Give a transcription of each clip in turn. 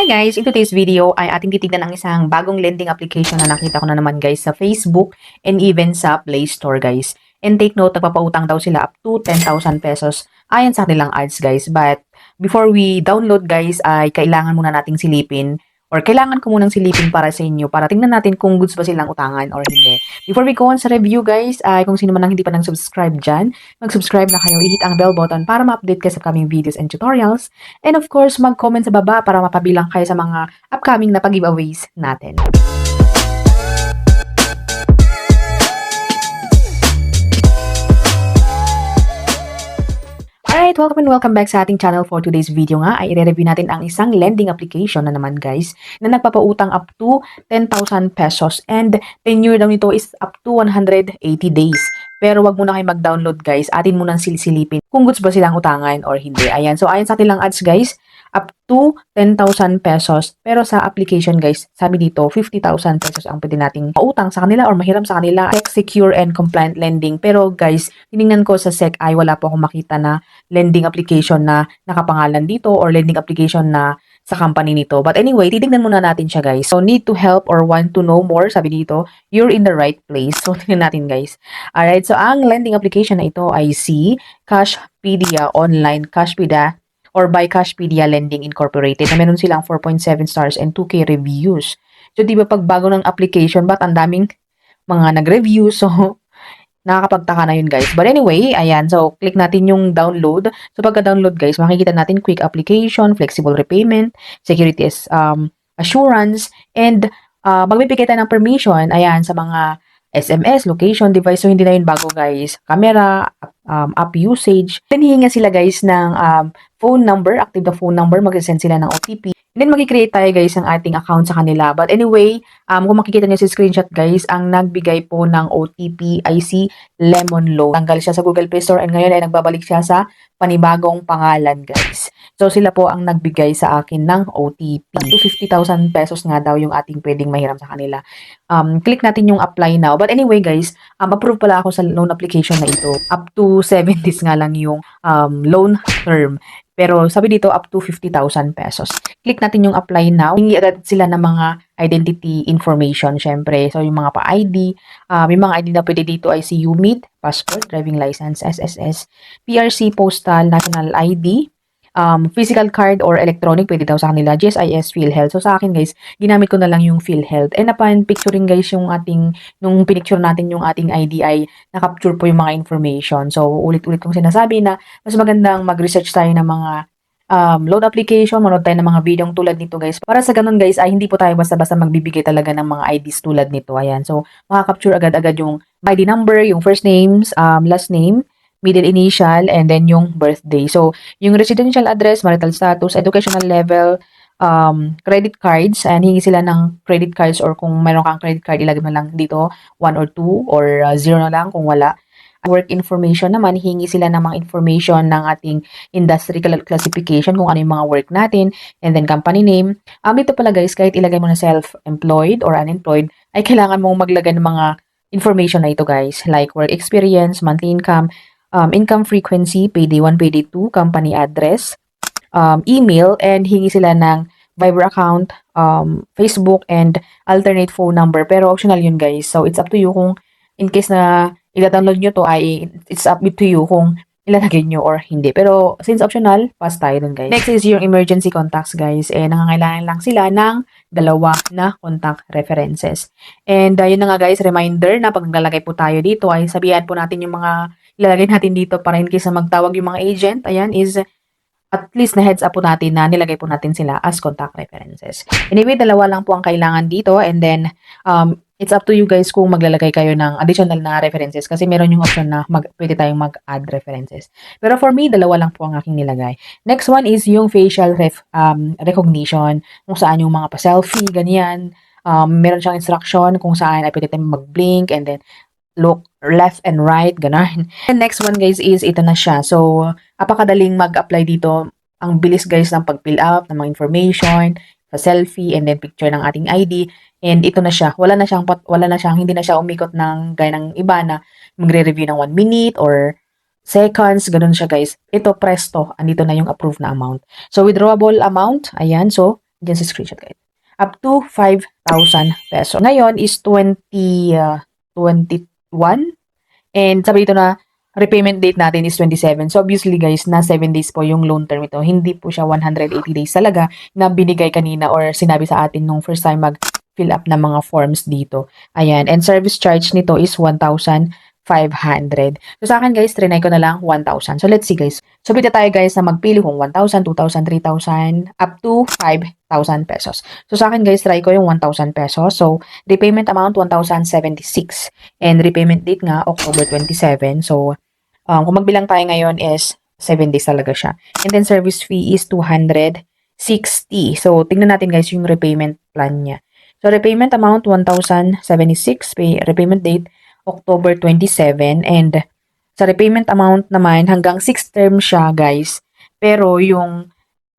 Hi guys! In today's video ay ating titignan ang isang bagong lending application na nakita ko na naman guys sa Facebook and even sa Play Store guys. And take note, nagpapautang daw sila up to 10,000 pesos ayon sa kanilang ads guys. But before we download guys ay kailangan muna nating silipin or kailangan ko munang silipin para sa inyo para tingnan natin kung goods ba silang utangan or hindi. Before we go on sa review guys, ay kung sino man ang hindi pa nang subscribe dyan, mag-subscribe na kayo, i-hit ang bell button para ma-update kayo sa upcoming videos and tutorials. And of course, mag-comment sa baba para mapabilang kayo sa mga upcoming na pag-giveaways natin. Alright, welcome back sa ating channel. For today's video nga ay i-review natin ang isang lending application na naman guys na nagpapautang up to 10,000 pesos and tenure daw nito is up to 180 days. Pero wag muna kayo mag-download guys, atin munang silipin kung goods ba silang utangan or hindi. Ayan, so ayon sa ating lang ads guys, up to 10,000 pesos. Pero sa application guys, sabi dito 50,000 pesos ang pwede nating pautang sa kanila or mahiram sa kanila. SEC secure and compliant lending. Pero guys, tinignan ko sa SEC ay wala po akong makita na lending application na nakapangalan dito or lending application na sa company nito. But anyway, titignan muna natin siya guys. So need to help or want to know more, sabi dito, you're in the right place. So tignan natin guys. Alright, so ang lending application na ito ay si Cashpedia Online Cashpedia or by Cashpedia Lending Incorporated na meron silang 4.7 stars and 2K reviews. So di ba pag bago ng application, ba't ang daming mga nag-review? So nakakapagtaka na yun guys. But anyway, ayan. So, click natin yung download. So, pagka-download guys, makikita natin quick application, flexible repayment, security assurance, and magbibigay tayo ng permission, ayan, sa mga SMS, location, device. So, hindi na yun bago guys. Camera, app usage. Then, hihinga sila guys ng phone number, active na phone number, mag-send sila ng OTP. And then, mag-create tayo guys ng ating account sa kanila. But anyway, kung makikita niyo sa screenshot guys, ang nagbigay po ng OTP ay si Lemon Loan. Tanggal siya sa Google Play Store and ngayon ay nagbabalik siya sa panibagong pangalan guys. So sila po ang nagbigay sa akin ng OTP. 50,000 pesos nga daw yung ating pwedeng mahiram sa kanila. Click natin yung apply now. But anyway guys, approve pala ako sa loan application na ito. Up to 7 days nga lang yung loan term. Pero sabi dito up to 50,000 pesos. Click natin yung apply now. Hingi agad sila ng mga identity information syempre. So yung mga pa-ID, yung mga ID na pwede dito ay si UMID, passport, driving license, SSS, PRC, postal, national ID, physical card or electronic, pwede daw sa kanila, GSIS, PhilHealth. So sa akin guys, ginamit ko na lang yung PhilHealth. And upon picturing guys yung ating, nung pinicture natin yung ating ID ay nakapture po yung mga information. So ulit-ulit kong sinasabi na mas magandang mag-research tayo ng mga loan application, manood tayo ng mga videong tulad nito guys. Para sa ganun guys ay hindi po tayo basta-basta magbibigay talaga ng mga IDs tulad nito. Ayan, so makakapture agad-agad yung ID number, yung first names, last name, middle initial, and then yung birthday. So, yung residential address, marital status, educational level, credit cards, and hingi sila ng credit cards or kung mayroon kang credit card, ilagay mo lang dito 1 or 2 or 0 na lang kung wala. Work information naman, hingi sila ng mga information ng ating industry classification kung ano yung mga work natin, and then company name. Dito pala guys, kahit ilagay mo na self-employed or unemployed, ay kailangan mong maglagay ng mga information na ito guys, like work experience, monthly income, income frequency, payday 1, payday 2, company address, email, and hingi sila ng Viber account, Facebook, and alternate phone number. Pero optional yun guys. So, it's up to you kung in case na i-download nyo to ay it's up to you kung ilalagay nyo or hindi. Pero since optional, pass tayo dun guys. Next is yung emergency contacts guys. Nangangailangan lang sila ng 2 na contact references. And yun na nga guys, reminder na pag naglalagay po tayo dito ay sabihan po natin yung mga ilalagay natin dito para in case na magtawag yung mga agent. Ayan is at least na heads up po natin na nilagay po natin sila as contact references. Anyway, 2 lang po ang kailangan dito and then it's up to you guys kung maglalagay kayo ng additional na references kasi meron yung option na pwede tayong mag-add references. Pero for me, 2 lang po ang aking nilagay. Next one is yung facial recognition kung saan yung mga pa-selfie, ganyan. Meron siyang instruction kung saan ay pwede tayong mag-blink and then look left and right, ganun. And next one guys is ito na siya. So, apakadaling mag-apply dito. Ang bilis guys ng pag-fill up ng mga information, pa-selfie, and then picture ng ating ID. And ito na siya. Wala na siyang, hindi na siya umikot ng gaya ng iba na magre-review ng 1 minute or seconds, ganun siya guys. Ito presto, andito na yung approved na amount. So, withdrawable amount, ayan. So, Diyan sa screenshot guys. Up to 5,000 peso. Ngayon is 2021. And sabi dito na repayment date natin is 27. So obviously guys, na 7 days po yung loan term ito. Hindi po siya 180 days talaga na binigay kanina or sinabi sa atin nung first time mag-fill up ng mga forms dito. Ayan. And service charge nito is 1,500. So sa akin guys, trinay ko na lang 1,000. So let's see guys. So pwede tayo guys na magpili kung 1,000, 2,000, 3,000, up to 5,000 pesos. So sa akin guys, try ko yung 1,000 pesos. So repayment amount 1,076. And repayment date nga, October 27. So kung magbilang tayo ngayon is 7 days talaga siya. And then service fee is 260. So tingnan natin guys yung repayment plan niya. So repayment amount 1,076. Repayment date October 27. And sa repayment amount naman, hanggang 6th term siya, guys. Pero yung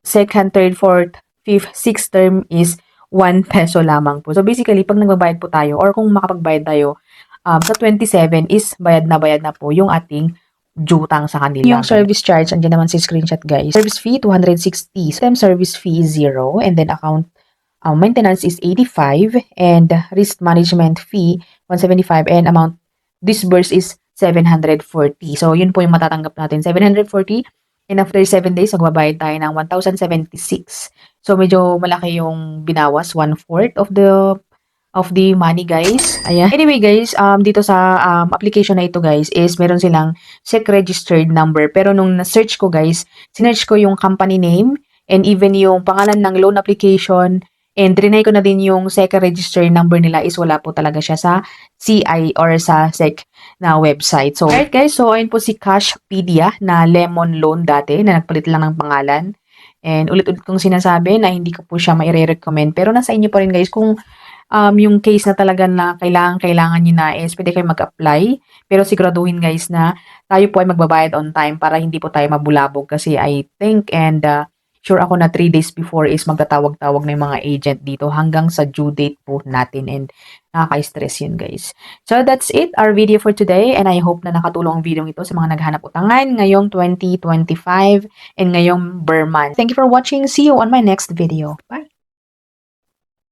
2nd, 3rd, 4th, 5th, 6th term is 1 peso lamang po. So basically, pag nagbabayad po tayo or kung makapagbayad tayo, sa 27 is bayad na po yung ating jutang sa kanila. Yung service charge, andyan naman si screenshot, guys. Service fee, 260. System service fee is 0. And then account maintenance is 85. And risk management fee, 175. And amount disbursed is 740. So, yun po yung matatanggap natin. 740. And after 7 days, magbabayad tayo ng 1,076. So, medyo malaki yung binawas. 1/4 of the money, guys. Ayan. Anyway, guys, dito sa application na ito, guys, is meron silang SEC registered number. Pero nung na-search ko, guys, sinearch ko yung company name and even yung pangalan ng loan application. And trinay ko na din yung SEC registered number nila is wala po talaga siya sa CI or sa SEC na website. So, alright guys, so ayun po si Cashpedia na Lemon Loan dati na nagpalit lang ng pangalan. And ulit-ulit kong sinasabi na hindi ko po siya maire-recommend. Pero nasa inyo pa rin guys kung yung case na talaga na kailangan nyo na is pwede kayo mag-apply. Pero siguraduhin guys na tayo po ay magbabayad on time para hindi po tayo mabulabog. Kasi I think and sure ako na 3 days before is magtatawag-tawag na yung mga agent dito hanggang sa due date po natin and nakaka-stress yun guys. So that's it, our video for today and I hope na nakatulong ang video ito sa mga naghanap utangan ngayong 2025 and ngayong Burr month. Thank you for watching. See you on my next video. Bye!